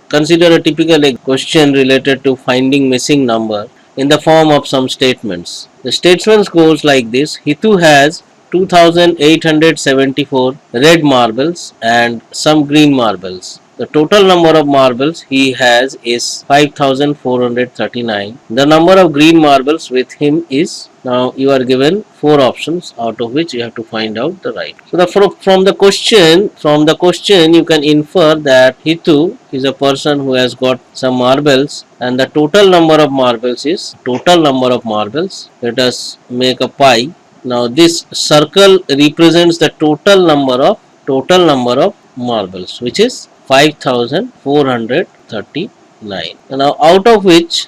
consider a typical question related to finding missing number in the form of some statements. The statement goes like this: Hitu has 2874 red marbles and some green marbles. The total number of marbles he has is 5439. The number of green marbles with him is, now you are given four options out of which you have to find out the right. So from the question you can infer that Hitu is a person who has got some marbles and the total number of marbles is total number of marbles. Let us make a pie. Now this circle represents the total number of marbles, which is 5439. Now out of which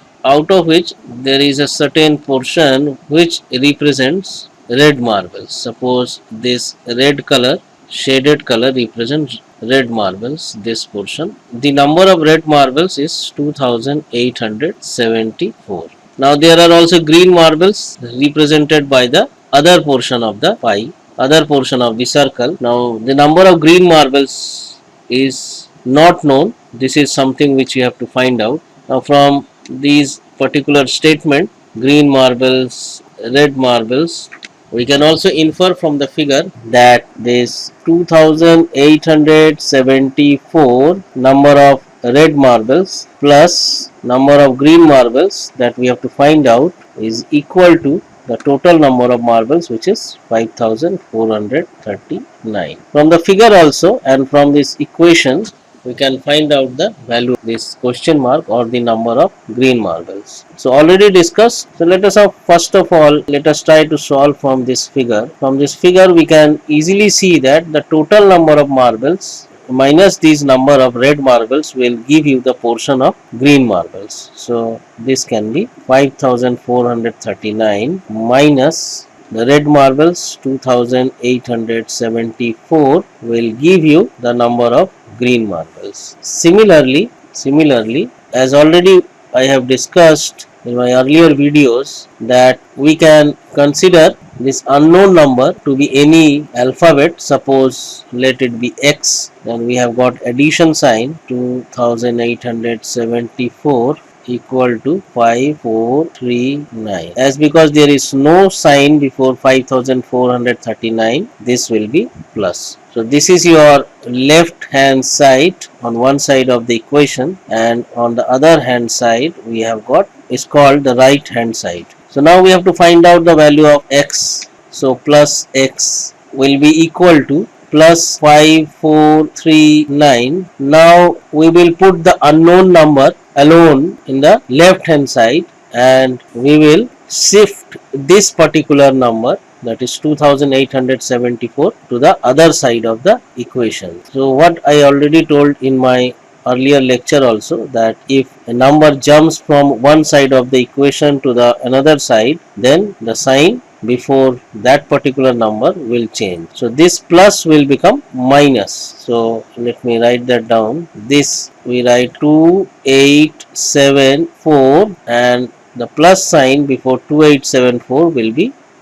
there is a certain portion which represents red marbles. Suppose this red color, shaded color, represents red marbles, this portion. The number of red marbles is 2874. Now there are also green marbles represented by the other portion of the pie, other portion of the circle. Now the number of green marbles is not known. This is something which you have to find out. Now from these particular statement, green marbles, red marbles, we can also infer from the figure that this 2874 number of red marbles plus number of green marbles that we have to find out is equal to the total number of marbles, which is 5439. From the figure also and from this equation we can find out the value of this question mark or the number of green marbles. So already discussed. So let us first of all let us try to solve from this figure. From this figure we can easily see that the total number of marbles minus these number of red marbles will give you the portion of green marbles. So this can be 5439 minus the red marbles 2874 will give you the number of green marbles. Similarly, as already I have discussed in my earlier videos, that we can consider this unknown number to be any alphabet. Suppose let it be X, then we have got addition sign 2874 equal to 5439. As because there is no sign before 5439, this will be plus. So this is your left hand side on one side of the equation, and on the other hand side we have got is called the right hand side. So now we have to find out the value of X. So plus X will be equal to plus 5439. Now we will put the unknown number alone in the left hand side and we will shift this particular number, that is 2874, to the other side of the equation. So what I already told in my earlier lecture also, that if a number jumps from one side of the equation to the another side, then the sign before that particular number will change. So this plus will become minus. So let me write that down. This we write 2874 and the plus sign before 2874 will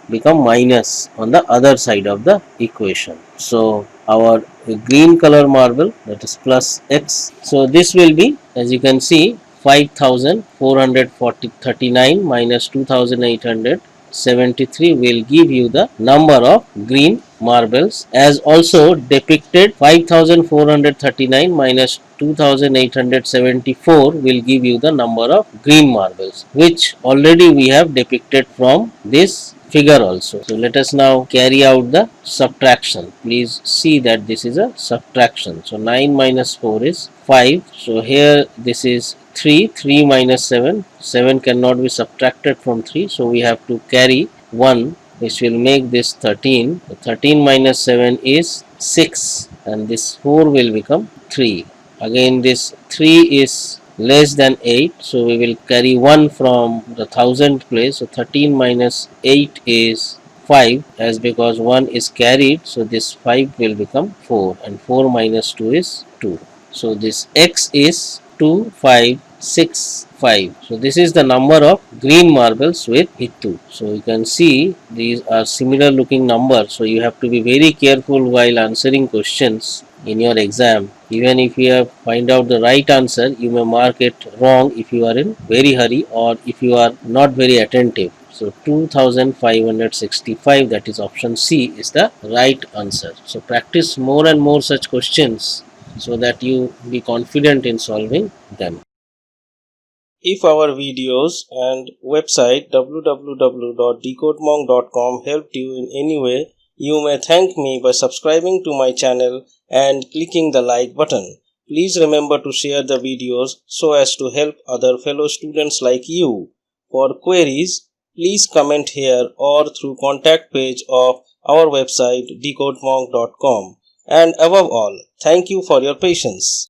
become minus on the other side of the equation. So our green color marble, that is plus X. So this will be, as you can see, 5439 minus 2873 will give you the number of green marbles, as also depicted 5439 minus 2874 will give you the number of green marbles, which already we have depicted from this figure also. So let us now carry out the subtraction. Please see that this is a subtraction. So 9 minus 4 is 5. So here this is 3. 3 minus 7. 7 cannot be subtracted from 3. So we have to carry 1, which will make this 13. 13 minus 7 is 6 and this 4 will become 3. Again this 3 is less than 8, so we will carry 1 from the thousandth place. So 13 minus 8 is 5, as because 1 is carried, so this 5 will become 4 and 4 minus 2 is 2. So this X is 2, 5, 5. So this is the number of green marbles with Hittu. So you can see these are similar looking numbers. So you have to be very careful while answering questions in your exam. Even if you have find out the right answer, you may mark it wrong if you are in very hurry or if you are not very attentive. So 2565, that is option C, is the right answer. So practice more and more such questions so that you be confident in solving them. If our videos and website www.decodemonk.com helped you in any way, you may thank me by subscribing to my channel and clicking the like button. Please remember to share the videos so as to help other fellow students like you. For queries, please comment here or through contact page of our website decodemonk.com. And above all, thank you for your patience.